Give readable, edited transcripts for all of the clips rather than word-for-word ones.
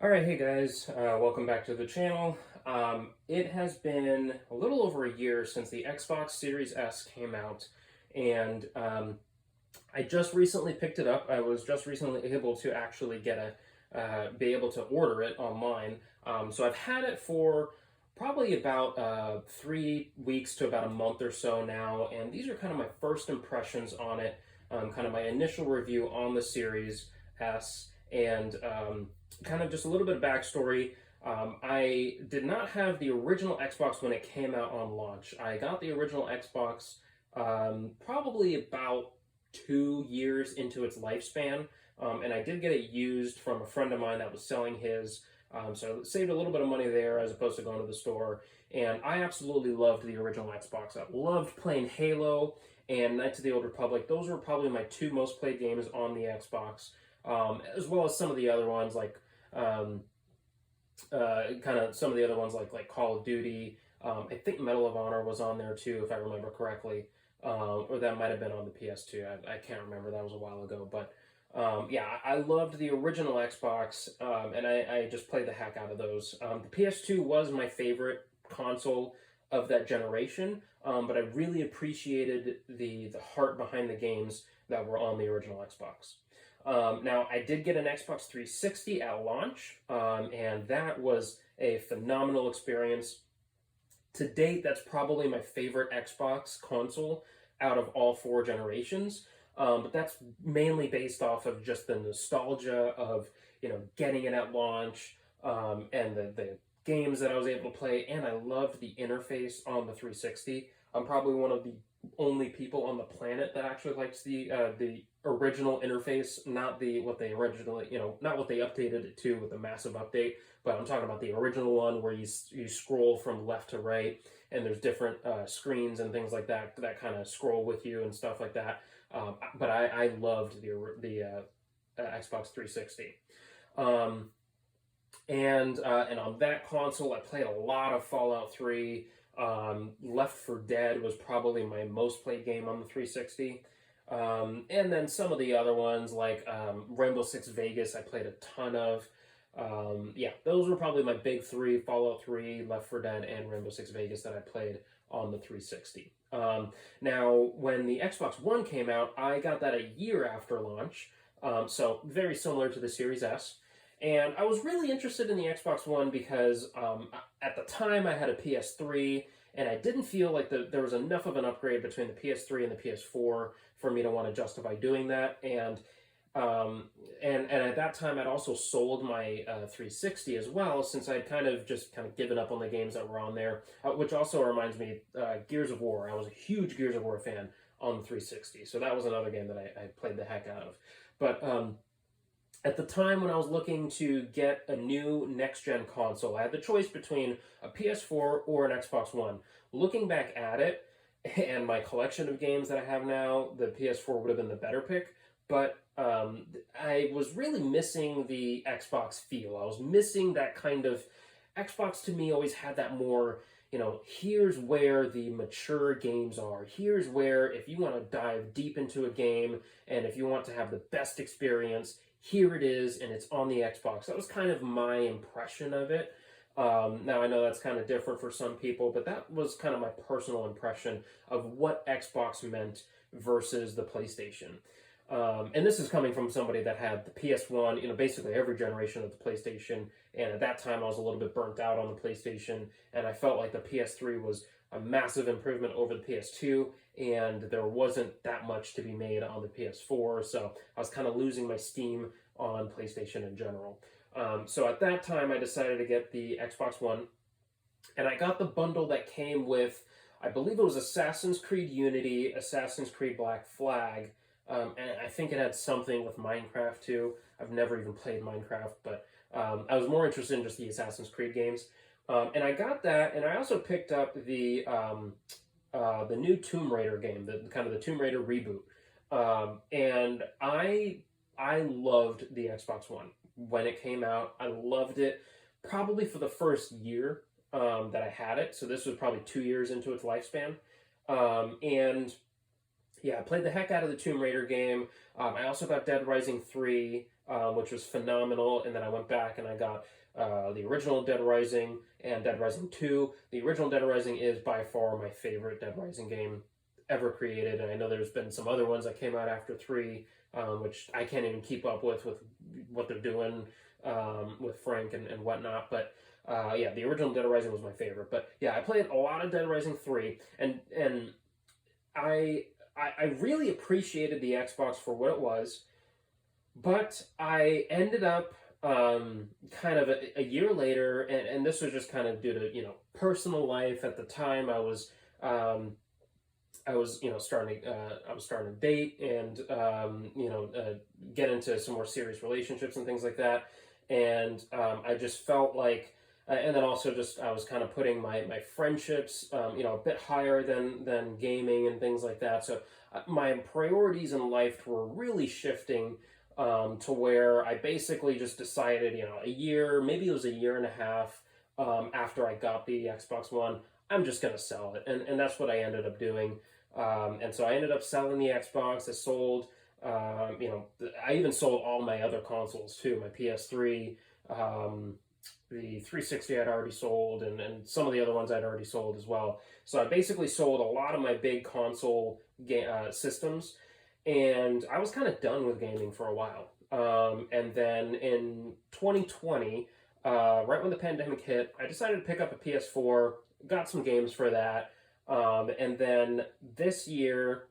Alright, hey guys, welcome back to the channel. It has been a little over a year since the Xbox Series S came out, and I just recently picked it up. I was just recently able to actually be able to order it online. So I've had it for probably about 3 weeks to about a month or so now, and these are kind of my first impressions on it, kind of my initial review on the Series S, and kind of just a little bit of backstory. I did not have the original Xbox when it came out on launch. I got the original Xbox probably about 2 years into its lifespan, and I did get it used from a friend of mine that was selling his. So I saved a little bit of money there as opposed to going to the store. And I absolutely loved the original Xbox. I loved playing Halo and Knights of the Old Republic. Those were probably my two most played games on the Xbox, as well as some of the other ones um, kind of some of the other ones like Call of Duty. I think Medal of Honor was on there too, if I remember correctly, or that might have been on the PS2. I can't remember. That was a while ago, but yeah, I loved the original Xbox, and I just played the heck out of those. The PS2 was my favorite console of that generation, but I really appreciated the heart behind the games that were on the original Xbox. Now, I did get an Xbox 360 at launch, and that was a phenomenal experience. To date, that's probably my favorite Xbox console out of all four generations. But that's mainly based off of just the nostalgia of getting it at launch, and the games that I was able to play, and I loved the interface on the 360. I'm probably one of the only people on the planet that actually likes the original interface, not the what they originally, not what they updated it to with the massive update, but I'm talking about the original one where you scroll from left to right, and there's different screens and things like that that kind of scroll with you and stuff like that. But I loved the Xbox 360. Um, and on that console, I played a lot of Fallout 3. Left 4 Dead was probably my most played game on the 360. And then some of the other ones like Rainbow Six Vegas, I played a ton of. Yeah, those were probably my big three: Fallout 3, Left 4 Dead, and Rainbow Six Vegas that I played on the 360. Now, when the Xbox One came out, I got that a year after launch, so very similar to the Series S. And I was really interested in the Xbox One because at the time I had a PS3, and I didn't feel like there was enough of an upgrade between the PS3 and the PS4 for me to want to justify doing that. And at that time I'd also sold my 360 as well, since I'd kind of given up on the games that were on there. Which also reminds me, Gears of War. I was a huge Gears of War fan on the 360, so that was another game that I played the heck out of. But at the time when I was looking to get a new next gen console, I had the choice between a PS4 or an Xbox One. Looking back at it and my collection of games that I have now, the PS4 would have been the better pick. But I was really missing the Xbox feel. I was missing that kind of Xbox. To me, always had that more, here's where the mature games are. Here's where, if you want to dive deep into a game and if you want to have the best experience, here it is, and it's on the Xbox. That was kind of my impression of it. Now, I know that's kind of different for some people, but that was kind of my personal impression of what Xbox meant versus the PlayStation. And this is coming from somebody that had the PS1, basically every generation of the PlayStation. And at that time, I was a little bit burnt out on the PlayStation, and I felt like the PS3 was a massive improvement over the PS2, and there wasn't that much to be made on the PS4, so I was kind of losing my steam on PlayStation in general. So at that time, I decided to get the Xbox One, and I got the bundle that came with, I believe it was Assassin's Creed Unity, Assassin's Creed Black Flag, and I think it had something with Minecraft too. I've never even played Minecraft, but I was more interested in just the Assassin's Creed games. And I got that, and I also picked up the new Tomb Raider game, the kind of the Tomb Raider reboot. And I loved the Xbox One when it came out. I loved it probably for the first year that I had it. So this was probably 2 years into its lifespan. And yeah, I played the heck out of the Tomb Raider game. I also got Dead Rising 3. which was phenomenal. And then I went back and I got the original Dead Rising and Dead Rising 2. The original Dead Rising is by far my favorite Dead Rising game ever created. And I know there's been some other ones that came out after 3, which I can't even keep up with what they're doing with Frank and whatnot. But yeah, the original Dead Rising was my favorite. But yeah, I played a lot of Dead Rising 3, and I really appreciated the Xbox for what it was, but I ended up kind of a year later, and this was just kind of due to personal life at the time. I was starting I was starting to date and get into some more serious relationships and things like that, and I just felt like. And then also just I was kind of putting my friendships a bit higher than gaming and things like that. So my priorities in life were really shifting to where I basically just decided, a year, maybe it was a year and a half after I got the Xbox One, I'm just going to sell it. And that's what I ended up doing. And so I ended up selling the Xbox. I sold, I even sold all my other consoles too, my PS3, the 360 I'd already sold, and some of the other ones I'd already sold as well. So I basically sold a lot of my big console systems, and I was kind of done with gaming for a while. And then in 2020, right when the pandemic hit, I decided to pick up a PS4, got some games for that, and then this year,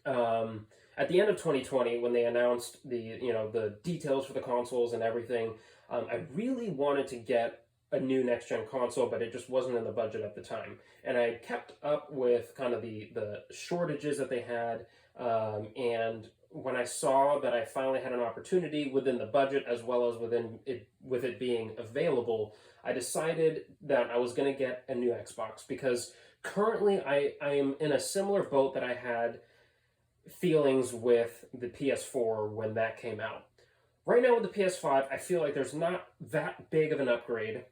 at the end of 2020, when they announced the details for the consoles and everything, I really wanted to get a new next-gen console, but it just wasn't in the budget at the time. And I kept up with kind of the shortages that they had, and when I saw that I finally had an opportunity within the budget as well as with it being available, I decided that I was going to get a new Xbox, because currently I am in a similar boat that I had feelings with the PS4 when that came out. Right now with the PS5, I feel like there's not that big of an upgrade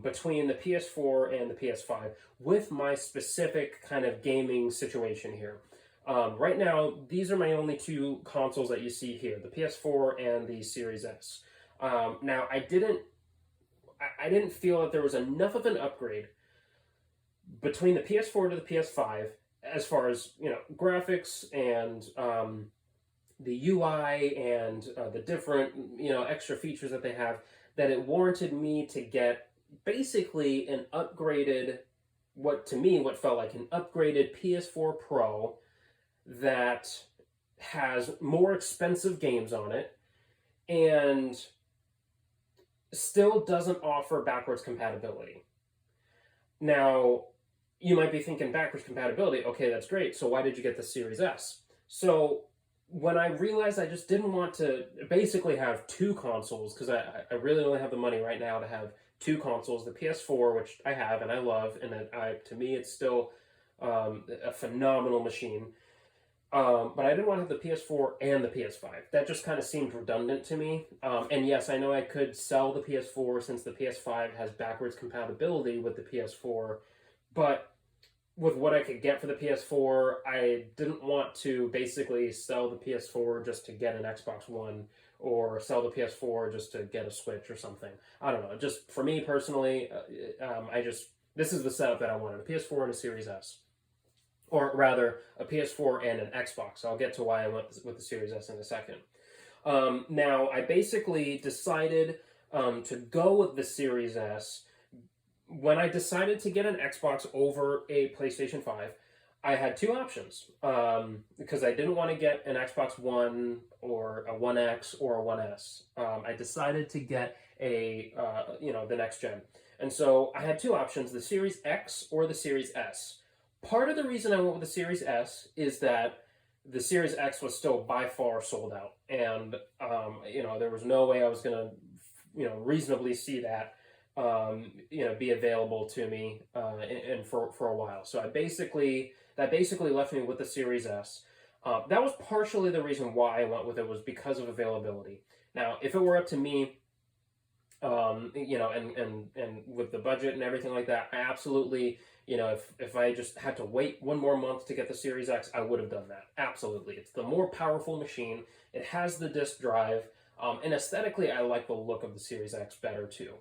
between the PS4 and the PS5 with my specific kind of gaming situation here. Right now, these are my only two consoles that you see here, the PS4 and the Series S. Now, I didn't feel that there was enough of an upgrade between the PS4 to the PS5 as far as, graphics and the UI and the different, extra features that they have, that it warranted me to get basically an upgraded, what felt like an upgraded PS4 Pro that has more expensive games on it and still doesn't offer backwards compatibility. Now, you might be thinking backwards compatibility, okay, that's great, so why did you get the Series S? So when I realized I just didn't want to basically have two consoles, because I really only have the money right now to have two consoles, the PS4, which I have and I love, and to me it's still a phenomenal machine, but I didn't want to have the PS4 and the PS5. That just kind of seemed redundant to me, and yes, I know I could sell the PS4 since the PS5 has backwards compatibility with the PS4, but with what I could get for the PS4, I didn't want to basically sell the PS4 just to get an Xbox One, or sell the PS4 just to get a Switch or something. I don't know. Just for me personally, this is the setup that I wanted: a PS4 and a Series S, or rather, a PS4 and an Xbox. I'll get to why I went with the Series S in a second. Now, I basically decided to go with the Series S. When I decided to get an Xbox over a PlayStation 5, I had two options, because I didn't want to get an Xbox One or a One X or a One S. I decided to get the next gen. And so I had two options, the Series X or the Series S. Part of the reason I went with the Series S is that the Series X was still by far sold out. And, there was no way I was going to, reasonably see that be available to me and for a while. So that basically left me with the Series S. That was partially the reason why I went with it, was because of availability. Now, if it were up to me, and with the budget and everything like that, I absolutely, if I just had to wait one more month to get the Series X, I would have done that. Absolutely. It's the more powerful machine. It has the disk drive. And aesthetically, I like the look of the Series X better too.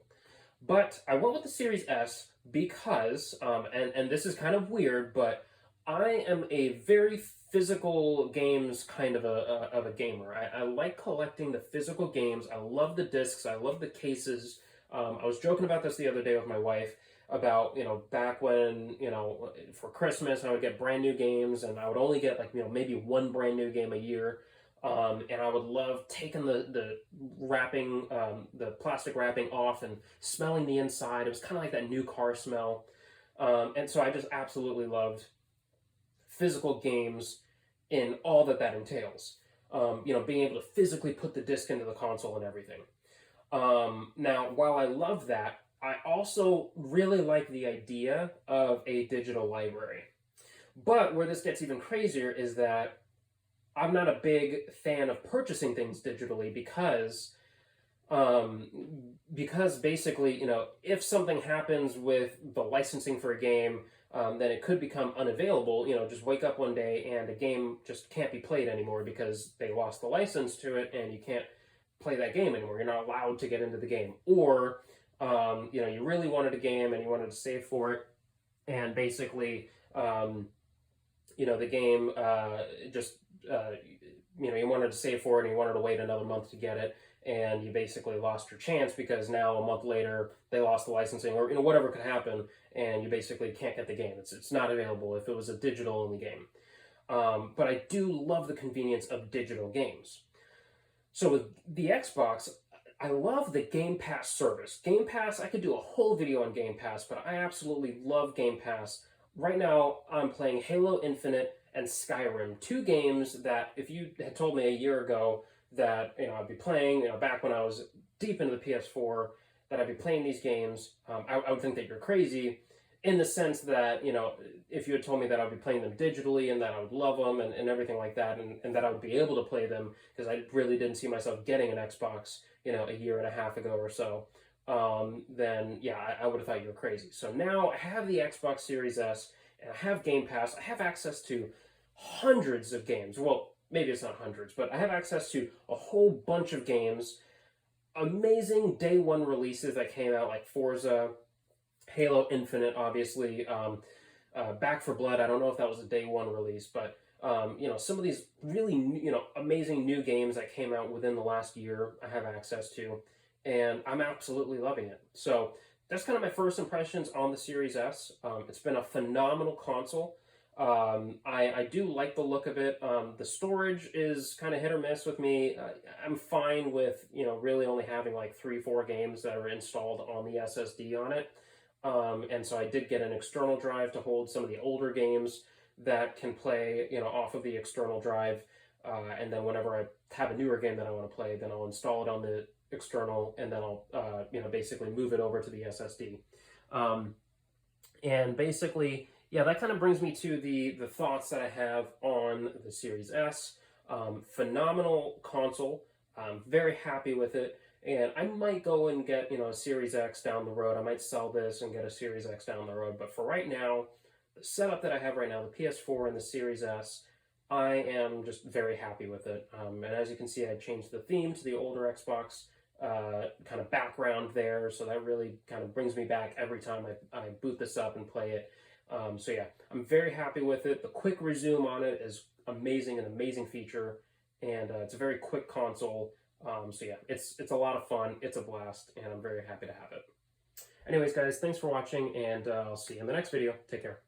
But I went with the Series S because, and this is kind of weird, but I am a very physical games kind of a gamer. I like collecting the physical games. I love the discs. I love the cases. I was joking about this the other day with my wife about, back when, for Christmas I would get brand new games and I would only get like, maybe one brand new game a year. And I would love taking the wrapping, the plastic wrapping off and smelling the inside. It was kind of like that new car smell. And so I just absolutely loved physical games in all that entails. Being able to physically put the disc into the console and everything. Now, while I love that, I also really like the idea of a digital library. But where this gets even crazier is that I'm not a big fan of purchasing things digitally because basically, if something happens with the licensing for a game, then it could become unavailable. Just wake up one day and a game just can't be played anymore because they lost the license to it and you can't play that game anymore. You're not allowed to get into the game. Or, you really wanted a game and you wanted to save for it, and basically, the game you wanted to save for it and you wanted to wait another month to get it, and you basically lost your chance because now a month later they lost the licensing, or whatever could happen, and you basically can't get the game. It's not available if it was a digital only game. But I do love the convenience of digital games. So with the Xbox, I love the Game Pass service. Game Pass, I could do a whole video on Game Pass, but I absolutely love Game Pass. Right now, I'm playing Halo Infinite and Skyrim, two games that if you had told me a year ago that I'd be playing, back when I was deep into the PS4, that I'd be playing these games, I would think that you're crazy, in the sense that, if you had told me that I'd be playing them digitally and that I would love them and everything like that, and that I would be able to play them, because I really didn't see myself getting an Xbox, a year and a half ago or so, then yeah, I would have thought you were crazy. So now I have the Xbox Series S, and I have Game Pass. I have access to hundreds of games. Well, maybe it's not hundreds, but I have access to a whole bunch of games. Amazing day one releases that came out, like Forza, Halo Infinite, obviously, Back 4 Blood. I don't know if that was a day one release, but some of these really amazing new games that came out within the last year, I have access to, and I'm absolutely loving it. So that's kind of my first impressions on the Series S. It's been a phenomenal console. I do like the look of it. The storage is kind of hit or miss with me. I'm fine with, really only having like 3-4 games that are installed on the SSD on it. And so I did get an external drive to hold some of the older games that can play, off of the external drive. And then whenever I have a newer game that I want to play, then I'll install it on the external, and then I'll, basically move it over to the SSD. And basically, yeah, that kind of brings me to the thoughts that I have on the Series S. Phenomenal console. I'm very happy with it. And I might go and get, a Series X down the road. I might sell this and get a Series X down the road. But for right now, the setup that I have right now, the PS4 and the Series S, I am just very happy with it. And as you can see, I changed the theme to the older Xbox kind of background there. So that really kind of brings me back every time I boot this up and play it. So yeah, I'm very happy with it. The quick resume on it is amazing, an amazing feature. And it's a very quick console. So yeah, it's a lot of fun. It's a blast, and I'm very happy to have it. Anyways, guys, thanks for watching, and I'll see you in the next video. Take care.